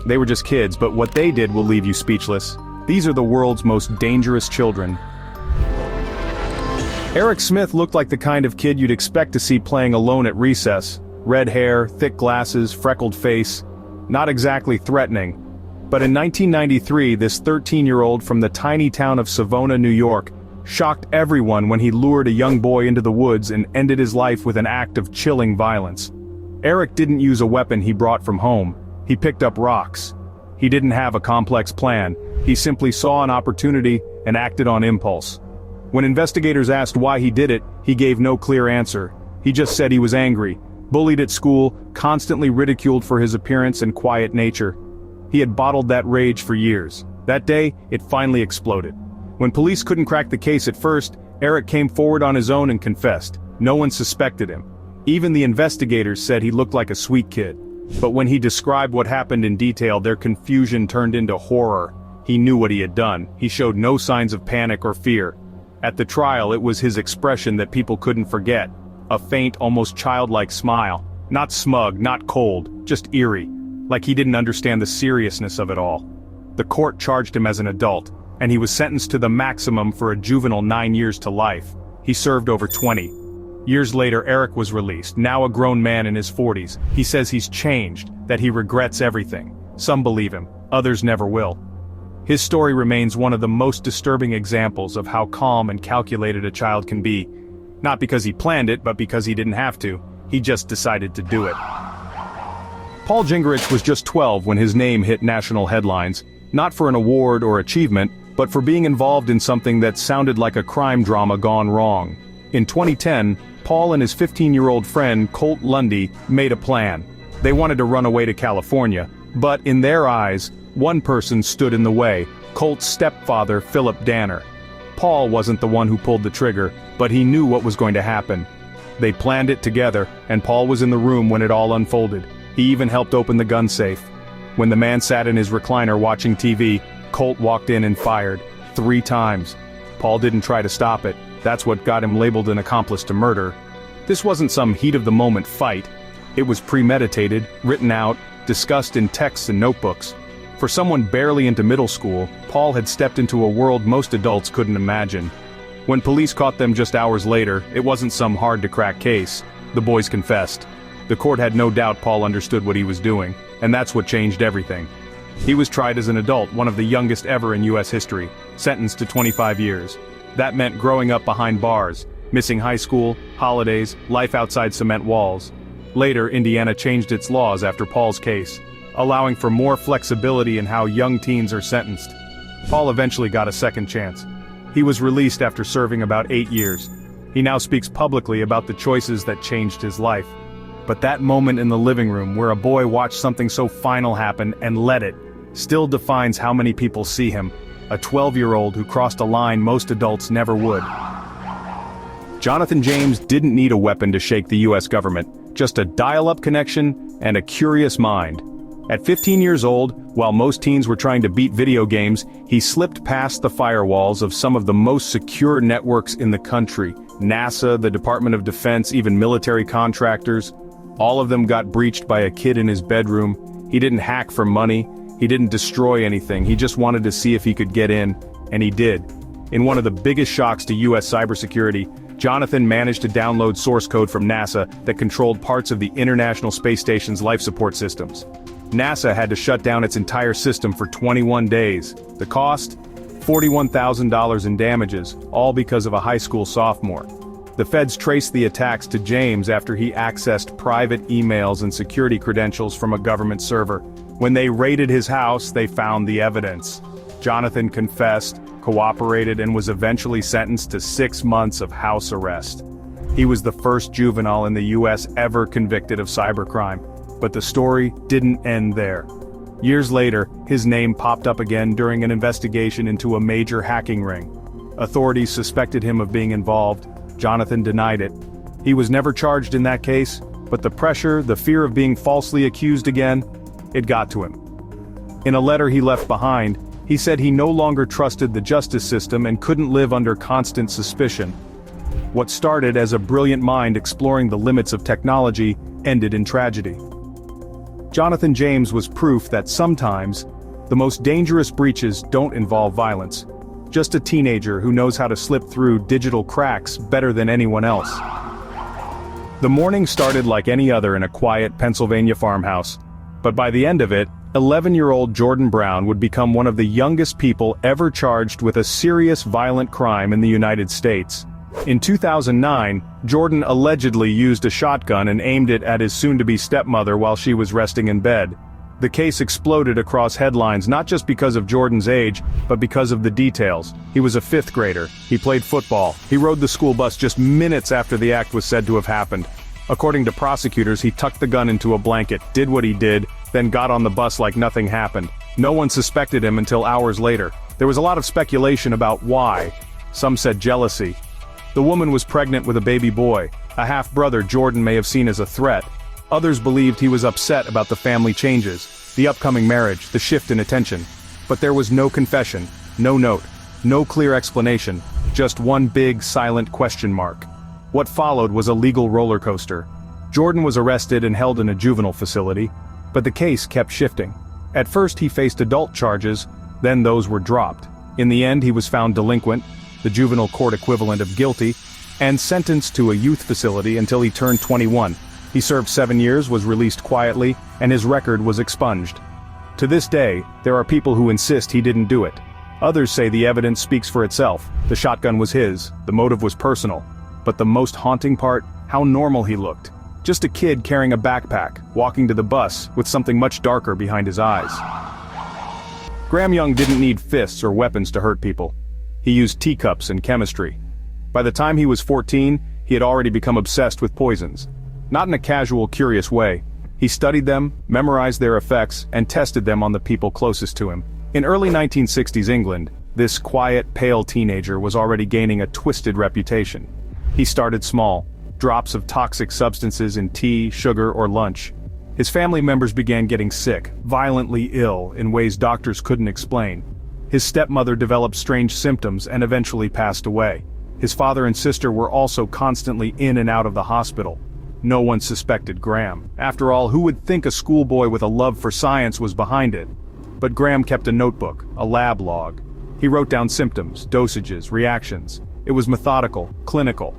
They were just kids, but what they did will leave you speechless. These are the world's most dangerous children. Eric Smith looked like the kind of kid you'd expect to see playing alone at recess. Red hair, thick glasses, freckled face. Not exactly threatening. But in 1993, this 13-year-old from the tiny town of Savona, New York, shocked everyone when he lured a young boy into the woods and ended his life with an act of chilling violence. Eric didn't use a weapon he brought from home. He picked up rocks. He didn't have a complex plan. He simply saw an opportunity and acted on impulse. When investigators asked why he did it, he gave no clear answer. He just said he was angry, bullied at school, constantly ridiculed for his appearance and quiet nature. He had bottled that rage for years. That day, it finally exploded. When police couldn't crack the case at first, Eric came forward on his own and confessed. No one suspected him. Even the investigators said he looked like a sweet kid. But when he described what happened in detail, their confusion turned into horror. He knew what he had done. He showed no signs of panic or fear. At the trial, it was his expression that people couldn't forget. A faint, almost childlike smile. Not smug, not cold, just eerie. Like he didn't understand the seriousness of it all. The court charged him as an adult, and he was sentenced to the maximum for a juvenile 9 years to life. He served over 20. Years later, Eric was released, now a grown man in his 40s. He says he's changed, that he regrets everything. Some believe him, others never will. His story remains one of the most disturbing examples of how calm and calculated a child can be. Not because he planned it, but because he didn't have to. He just decided to do it. Paul Gingerich was just 12 when his name hit national headlines, not for an award or achievement, but for being involved in something that sounded like a crime drama gone wrong. In 2010, Paul and his 15-year-old friend Colt Lundy made a plan. They wanted to run away to California, but in their eyes, one person stood in the way, Colt's stepfather, Philip Danner. Paul wasn't the one who pulled the trigger, but he knew what was going to happen. They planned it together, and Paul was in the room when it all unfolded. He even helped open the gun safe. When the man sat in his recliner watching TV, Colt walked in and fired 3 times. Paul didn't try to stop it. That's what got him labeled an accomplice to murder. This wasn't some heat-of-the-moment fight. It was premeditated, written out, discussed in texts and notebooks. For someone barely into middle school, Paul had stepped into a world most adults couldn't imagine. When police caught them just hours later, it wasn't some hard-to-crack case. The boys confessed. The court had no doubt Paul understood what he was doing, and that's what changed everything. He was tried as an adult, one of the youngest ever in U.S. history, sentenced to 25 years. That meant growing up behind bars, missing high school, holidays, life outside cement walls. Later, Indiana changed its laws after Paul's case, allowing for more flexibility in how young teens are sentenced. Paul eventually got a second chance. He was released after serving about 8 years. He now speaks publicly about the choices that changed his life. But that moment in the living room where a boy watched something so final happen and let it, still defines how many people see him, a 12-year-old who crossed a line most adults never would. Jonathan James didn't need a weapon to shake the U.S. government, just a dial-up connection and a curious mind. At 15 years old, while most teens were trying to beat video games, he slipped past the firewalls of some of the most secure networks in the country. NASA, the Department of Defense, even military contractors. All of them got breached by a kid in his bedroom. He didn't hack for money. He didn't destroy anything. He just wanted to see if he could get in, and he did. In one of the biggest shocks to U.S. cybersecurity, Jonathan managed to download source code from NASA that controlled parts of the International Space Station's life support systems. NASA had to shut down its entire system for 21 days. The cost? $41,000 in damages, all because of a high school sophomore. The feds traced the attacks to James after he accessed private emails and security credentials from a government server. When they raided his house, they found the evidence. Jonathan confessed, cooperated, and was eventually sentenced to 6 months of house arrest. He was the first juvenile in the U.S. ever convicted of cybercrime. But the story didn't end there. Years later, his name popped up again during an investigation into a major hacking ring. Authorities suspected him of being involved. Jonathan denied it. He was never charged in that case, but the pressure, the fear of being falsely accused again, it got to him. In a letter he left behind, he said he no longer trusted the justice system and couldn't live under constant suspicion. What started as a brilliant mind exploring the limits of technology ended in tragedy. Jonathan James was proof that sometimes, the most dangerous breaches don't involve violence. Just a teenager who knows how to slip through digital cracks better than anyone else. The morning started like any other in a quiet Pennsylvania farmhouse. But by the end of it, 11-year-old Jordan Brown would become one of the youngest people ever charged with a serious violent crime in the United States. In 2009, Jordan allegedly used a shotgun and aimed it at his soon-to-be stepmother while she was resting in bed. The case exploded across headlines not just because of Jordan's age, but because of the details. He was a fifth grader, he played football, he rode the school bus just minutes after the act was said to have happened. According to prosecutors, he tucked the gun into a blanket, did what he did, then got on the bus like nothing happened. No one suspected him until hours later. There was a lot of speculation about why. Some said jealousy. The woman was pregnant with a baby boy, a half-brother Jordan may have seen as a threat. Others believed he was upset about the family changes, the upcoming marriage, the shift in attention. But there was no confession, no note, no clear explanation, just one big, silent question mark. What followed was a legal roller coaster. Jordan was arrested and held in a juvenile facility, but the case kept shifting. At first he faced adult charges, then those were dropped. In the end he was found delinquent, the juvenile court equivalent of guilty, and sentenced to a youth facility until he turned 21. He served 7 years, was released quietly, and his record was expunged. To this day, there are people who insist he didn't do it. Others say the evidence speaks for itself. The shotgun was his, the motive was personal. But the most haunting part, how normal he looked. Just a kid carrying a backpack, walking to the bus, with something much darker behind his eyes. Graham Young didn't need fists or weapons to hurt people. He used teacups and chemistry. By the time he was 14, he had already become obsessed with poisons. Not in a casual, curious way. He studied them, memorized their effects, and tested them on the people closest to him. In early 1960s England, this quiet, pale teenager was already gaining a twisted reputation. He started small, drops of toxic substances in tea, sugar, or lunch. His family members began getting sick, violently ill, in ways doctors couldn't explain. His stepmother developed strange symptoms and eventually passed away. His father and sister were also constantly in and out of the hospital. No one suspected Graham. After all, who would think a schoolboy with a love for science was behind it? But Graham kept a notebook, a lab log. He wrote down symptoms, dosages, reactions. It was methodical, clinical.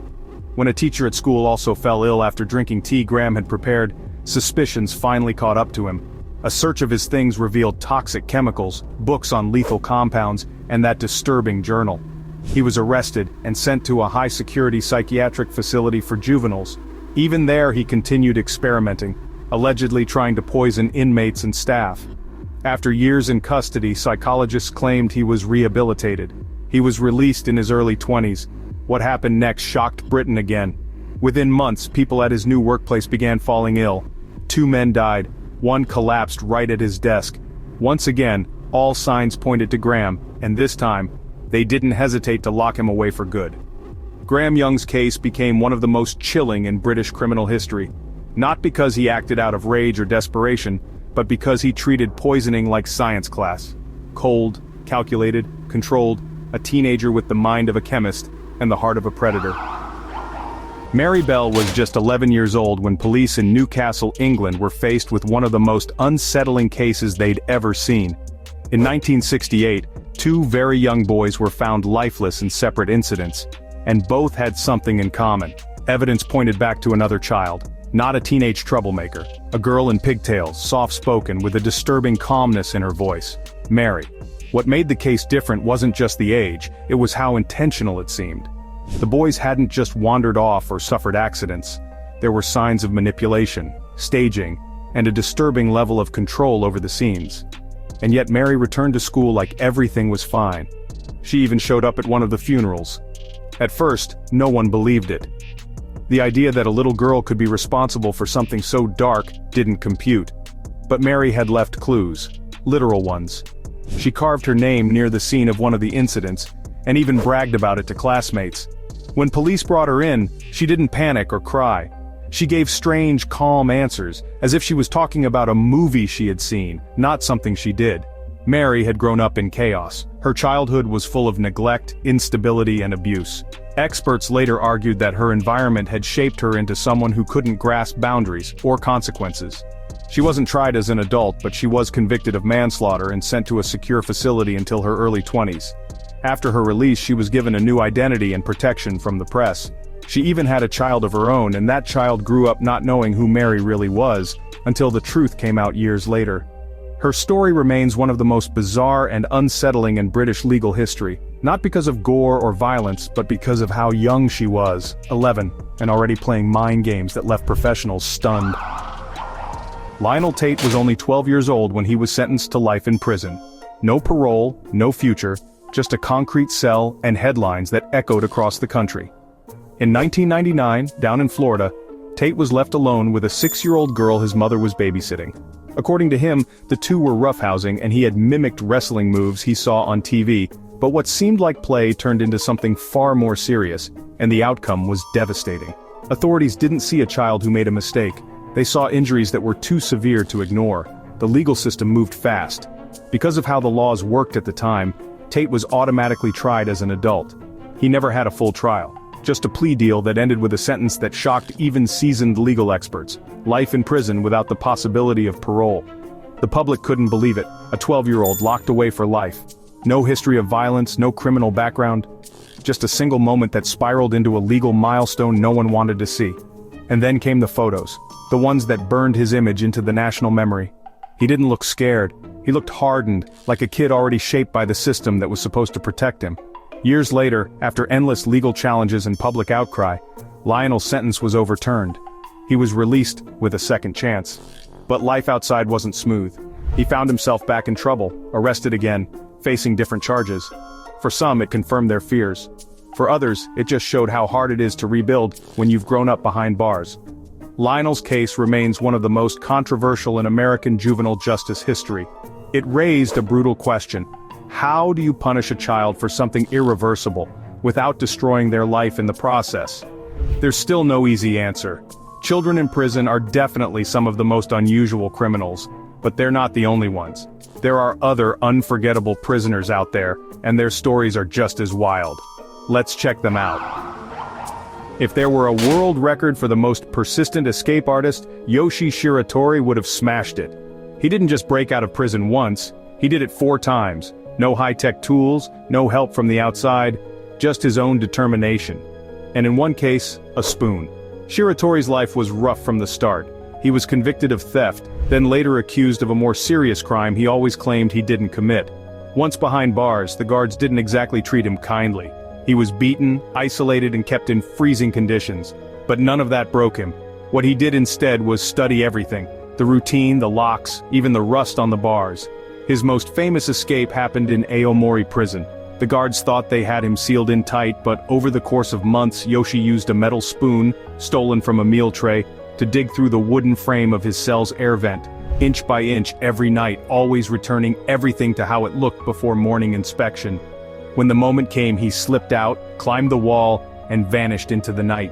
When a teacher at school also fell ill after drinking tea Graham had prepared, suspicions finally caught up to him. A search of his things revealed toxic chemicals, books on lethal compounds, and that disturbing journal. He was arrested and sent to a high-security psychiatric facility for juveniles. Even there he continued experimenting, allegedly trying to poison inmates and staff. After years in custody, psychologists claimed he was rehabilitated. He was released in his early 20s. What happened next shocked Britain again. Within months, people at his new workplace began falling ill. 2 men died, one collapsed right at his desk. Once again, all signs pointed to Graham, and this time, they didn't hesitate to lock him away for good. Graham Young's case became one of the most chilling in British criminal history. Not because he acted out of rage or desperation, but because he treated poisoning like science class. Cold, calculated, controlled, a teenager with the mind of a chemist and the heart of a predator. Mary Bell was just 11 years old when police in Newcastle, England were faced with one of the most unsettling cases they'd ever seen. In 1968, 2 very young boys were found lifeless in separate incidents, and both had something in common. Evidence pointed back to another child, not a teenage troublemaker, a girl in pigtails, soft-spoken with a disturbing calmness in her voice, Mary. What made the case different wasn't just the age, it was how intentional it seemed. The boys hadn't just wandered off or suffered accidents. There were signs of manipulation, staging, and a disturbing level of control over the scenes. And yet Mary returned to school like everything was fine. She even showed up at one of the funerals. At first, no one believed it. The idea that a little girl could be responsible for something so dark didn't compute. But Mary had left clues, literal ones. She carved her name near the scene of one of the incidents, and even bragged about it to classmates. When police brought her in, she didn't panic or cry. She gave strange, calm answers, as if she was talking about a movie she had seen, not something she did. Mary had grown up in chaos. Her childhood was full of neglect, instability, and abuse. Experts later argued that her environment had shaped her into someone who couldn't grasp boundaries or consequences. She wasn't tried as an adult, but she was convicted of manslaughter and sent to a secure facility until her early 20s. After her release, she was given a new identity and protection from the press. She even had a child of her own, and that child grew up not knowing who Mary really was, until the truth came out years later. Her story remains one of the most bizarre and unsettling in British legal history, not because of gore or violence, but because of how young she was, 11, and already playing mind games that left professionals stunned. Lionel Tate was only 12 years old when he was sentenced to life in prison. No parole, no future, just a concrete cell and headlines that echoed across the country. In 1999, down in Florida, Tate was left alone with a 6-year-old girl his mother was babysitting. According to him, the two were roughhousing and he had mimicked wrestling moves he saw on TV, but what seemed like play turned into something far more serious, and the outcome was devastating. Authorities didn't see a child who made a mistake. They saw injuries that were too severe to ignore. The legal system moved fast. Because of how the laws worked at the time, Tate was automatically tried as an adult. He never had a full trial. Just a plea deal that ended with a sentence that shocked even seasoned legal experts: life in prison without the possibility of parole. The public couldn't believe it, a 12-year-old locked away for life. No history of violence, no criminal background. Just a single moment that spiraled into a legal milestone no one wanted to see. And then came the photos, the ones that burned his image into the national memory. He didn't look scared, he looked hardened, like a kid already shaped by the system that was supposed to protect him. Years later, after endless legal challenges and public outcry, Lionel's sentence was overturned. He was released with a second chance. But life outside wasn't smooth. He found himself back in trouble, arrested again, facing different charges. For some, it confirmed their fears. For others, it just showed how hard it is to rebuild when you've grown up behind bars. Lionel's case remains one of the most controversial in American juvenile justice history. It raised a brutal question. How do you punish a child for something irreversible, without destroying their life in the process? There's still no easy answer. Children in prison are definitely some of the most unusual criminals, but they're not the only ones. There are other unforgettable prisoners out there, and their stories are just as wild. Let's check them out. If there were a world record for the most persistent escape artist, Yoshi Shiator would have smashed it. He didn't just break out of prison once, he did it 4 times. No high-tech tools, no help from the outside, just his own determination. And in one case, a spoon. Shiator's life was rough from the start. He was convicted of theft, then later accused of a more serious crime he always claimed he didn't commit. Once behind bars, the guards didn't exactly treat him kindly. He was beaten, isolated, and kept in freezing conditions. But none of that broke him. What he did instead was study everything: the routine, the locks, even the rust on the bars. His most famous escape happened in Aomori prison. The guards thought they had him sealed in tight, but over the course of months, Yoshi used a metal spoon, stolen from a meal tray, to dig through the wooden frame of his cell's air vent, inch by inch every night, always returning everything to how it looked before morning inspection. When the moment came, he slipped out, climbed the wall, and vanished into the night.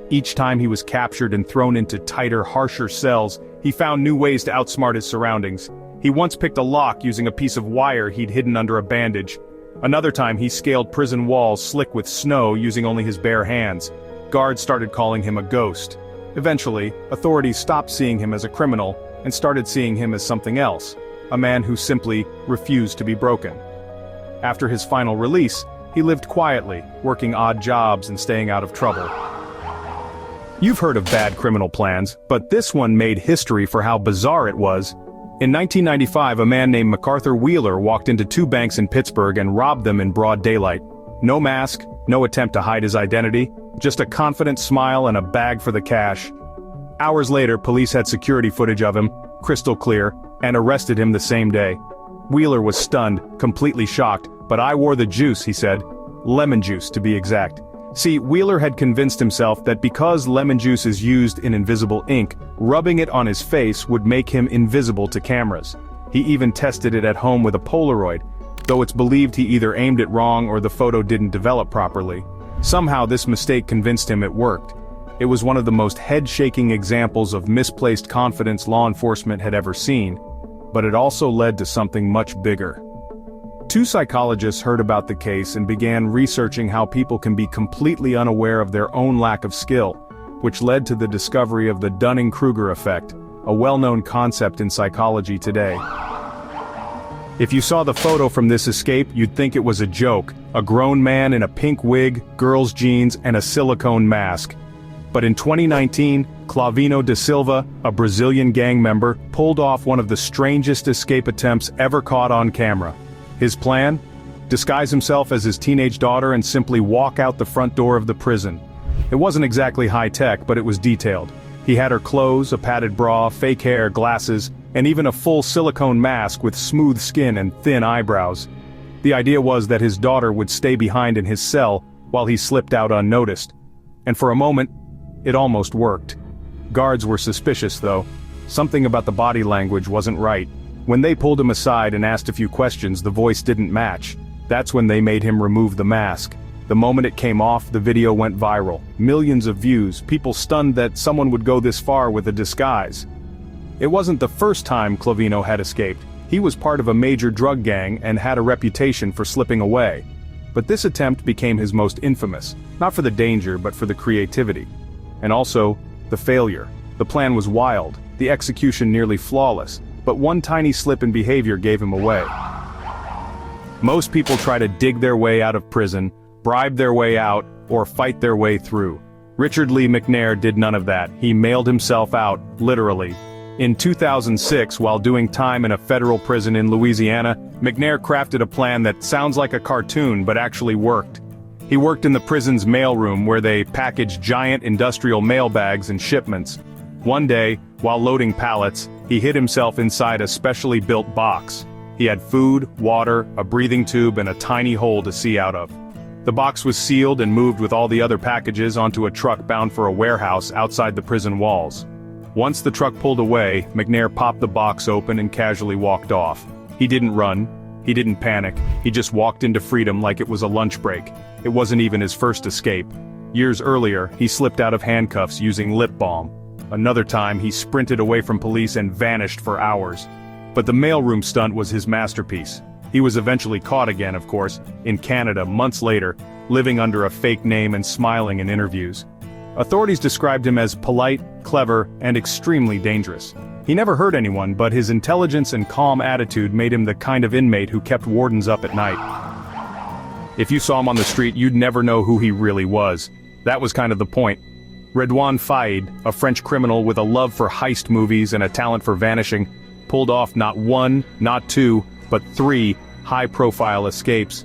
Each time he was captured and thrown into tighter, harsher cells, he found new ways to outsmart his surroundings. He once picked a lock using a piece of wire he'd hidden under a bandage. Another time he scaled prison walls slick with snow using only his bare hands. Guards started calling him a ghost. Eventually, authorities stopped seeing him as a criminal and started seeing him as something else, a man who simply refused to be broken. After his final release, he lived quietly, working odd jobs and staying out of trouble. You've heard of bad criminal plans, but this one made history for how bizarre it was. In 1995, a man named MacArthur Wheeler walked into 2 banks in Pittsburgh and robbed them in broad daylight. No mask, no attempt to hide his identity, just a confident smile and a bag for the cash. Hours later, police had security footage of him, crystal clear, and arrested him the same day. Wheeler was stunned, completely shocked, but I wore the juice, he said. Lemon juice, to be exact. See, Wheeler had convinced himself that because lemon juice is used in invisible ink, rubbing it on his face would make him invisible to cameras. He even tested it at home with a Polaroid, though it's believed he either aimed it wrong or the photo didn't develop properly. Somehow this mistake convinced him it worked. It was one of the most head-shaking examples of misplaced confidence law enforcement had ever seen, but it also led to something much bigger. 2 psychologists heard about the case and began researching how people can be completely unaware of their own lack of skill, which led to the discovery of the Dunning-Kruger effect, a well-known concept in psychology today. If you saw the photo from this escape, you'd think it was a joke, a grown man in a pink wig, girls' jeans, and a silicone mask. But in 2019, Clavino Dilva, a Brazilian gang member, pulled off one of the strangest escape attempts ever caught on camera. His plan? Disguise himself as his teenage daughter and simply walk out the front door of the prison. It wasn't exactly high-tech, but it was detailed. He had her clothes, a padded bra, fake hair, glasses, and even a full silicone mask with smooth skin and thin eyebrows. The idea was that his daughter would stay behind in his cell while he slipped out unnoticed. And for a moment, it almost worked. Guards were suspicious though. Something about the body language wasn't right. When they pulled him aside and asked a few questions, the voice didn't match. That's when they made him remove the mask. The moment it came off, the video went viral. Millions of views, people stunned that someone would go this far with a disguise. It wasn't the first time Clavino had escaped. He was part of a major drug gang and had a reputation for slipping away. But this attempt became his most infamous, not for the danger but for the creativity. And also, the failure. The plan was wild, the execution nearly flawless, but one tiny slip in behavior gave him away. Most people try to dig their way out of prison, bribe their way out, or fight their way through. Richard Lee McNair did none of that. He mailed himself out, literally. In 2006, while doing time in a federal prison in Louisiana, McNair crafted a plan that sounds like a cartoon but actually worked. He worked in the prison's mailroom where they packaged giant industrial mail bags and shipments. One day, while loading pallets, he hid himself inside a specially built box. He had food, water, a breathing tube, and a tiny hole to see out of. The box was sealed and moved with all the other packages onto a truck bound for a warehouse outside the prison walls. Once the truck pulled away, McNair popped the box open and casually walked off. He didn't run. He didn't panic. He just walked into freedom like it was a lunch break. It wasn't even his first escape. Years earlier, he slipped out of handcuffs using lip balm. Another time, he sprinted away from police and vanished for hours. But the mailroom stunt was his masterpiece. He was eventually caught again, of course, in Canada months later, living under a fake name and smiling in interviews. Authorities described him as polite, clever, and extremely dangerous. He never hurt anyone, but his intelligence and calm attitude made him the kind of inmate who kept wardens up at night. If you saw him on the street, you'd never know who he really was. That was kind of the point. Redwan Fed, a French criminal with a love for heist movies and a talent for vanishing, pulled off not one, not two, but 3 high-profile escapes,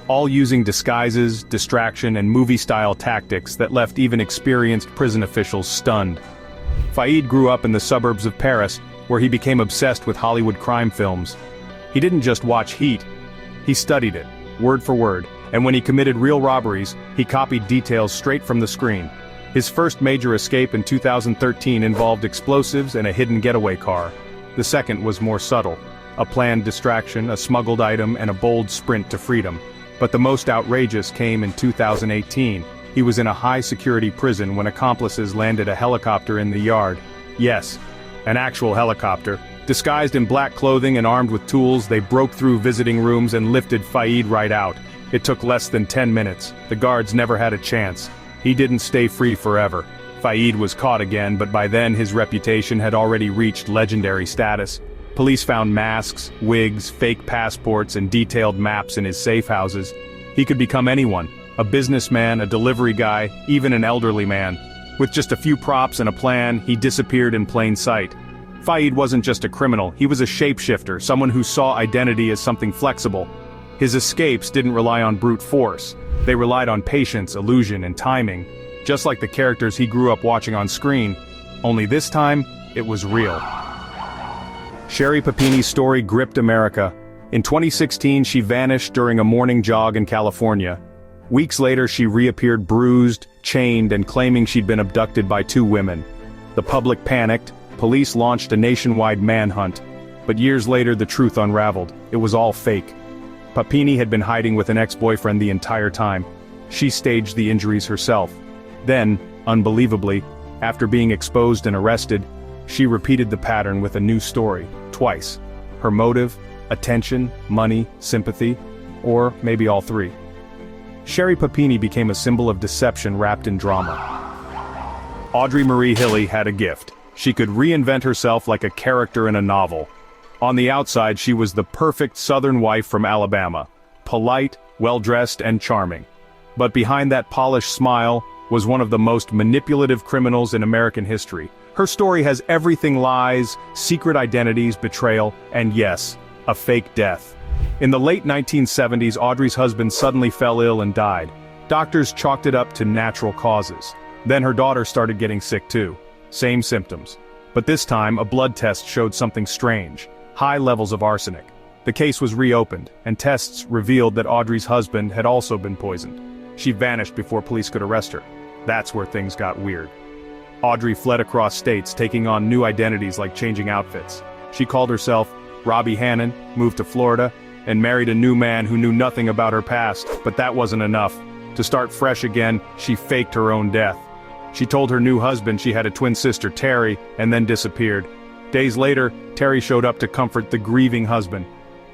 all using disguises, distraction, and movie-style tactics that left even experienced prison officials stunned. Fed grew up in the suburbs of Paris, where he became obsessed with Hollywood crime films. He didn't just watch Heat, he studied it, word for word, and when he committed real robberies, he copied details straight from the screen. His first major escape in 2013 involved explosives and a hidden getaway car. The second was more subtle, a planned distraction, a smuggled item, and a bold sprint to freedom. But the most outrageous came in 2018. He was in a high-security prison when accomplices landed a helicopter in the yard. Yes, an actual helicopter. Disguised in black clothing and armed with tools, they broke through visiting rooms and lifted Fed right out. It took less than 10 minutes. The guards never had a chance. He didn't stay free forever. Fed was caught again, but by then his reputation had already reached legendary status. Police found masks, wigs, fake passports, and detailed maps in his safe houses. He could become anyone, a businessman, a delivery guy, even an elderly man. With just a few props and a plan, he disappeared in plain sight. Fed wasn't just a criminal, he was a shapeshifter, someone who saw identity as something flexible. His escapes didn't rely on brute force. They relied on patience, illusion, and timing. Just like the characters he grew up watching on screen, only this time, it was real. Shera Pini's story gripped America. In 2016, she vanished during a morning jog in California. Weeks later, she reappeared bruised, chained, and claiming she'd been abducted by 2 women. The public panicked, police launched a nationwide manhunt. But years later, the truth unraveled. It was all fake. Pini had been hiding with an ex-boyfriend the entire time. She staged the injuries herself. Then, unbelievably, after being exposed and arrested, she repeated the pattern with a new story, twice. Her motive, attention, money, sympathy, or maybe all 3. Shera Pini became a symbol of deception wrapped in drama. Audrey Marie Hilly had a gift. She could reinvent herself like a character in a novel. On the outside, she was the perfect Southern wife from Alabama. Polite, well-dressed, and charming. But behind that polished smile was one of the most manipulative criminals in American history. Her story has everything: lies, secret identities, betrayal, and yes, a fake death. In the late 1970s, Audrey's husband suddenly fell ill and died. Doctors chalked it up to natural causes. Then her daughter started getting sick too. Same symptoms. But this time, a blood test showed something strange: high levels of arsenic. The case was reopened, and tests revealed that Audrey's husband had also been poisoned. She vanished before police could arrest her. That's where things got weird. Audrey fled across states, taking on new identities like changing outfits. She called herself Robbie Hannon, moved to Florida, and married a new man who knew nothing about her past. But that wasn't enough. To start fresh again, she faked her own death. She told her new husband she had a twin sister, Terry, and then disappeared. Days later, Terry showed up to comfort the grieving husband.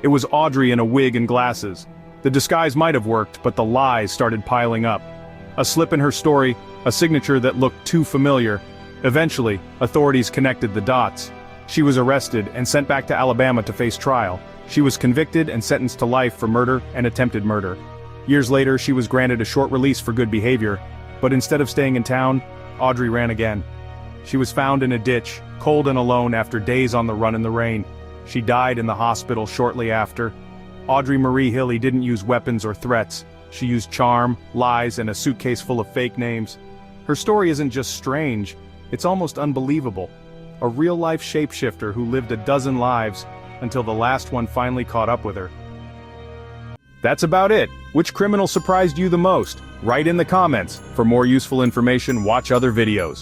It was Audrey in a wig and glasses. The disguise might have worked, but the lies started piling up. A slip in her story, a signature that looked too familiar. Eventually, authorities connected the dots. She was arrested and sent back to Alabama to face trial. She was convicted and sentenced to life for murder and attempted murder. Years later, she was granted a short release for good behavior, but instead of staying in town, Audrey ran again. She was found in a ditch, cold and alone after days on the run in the rain. She died in the hospital shortly after. Audrey Marie Hilly didn't use weapons or threats. She used charm, lies, and a suitcase full of fake names. Her story isn't just strange, it's almost unbelievable. A real-life shapeshifter who lived a dozen lives until the last one finally caught up with her. That's about it. Which criminal surprised you the most? Write in the comments. For more useful information, watch other videos.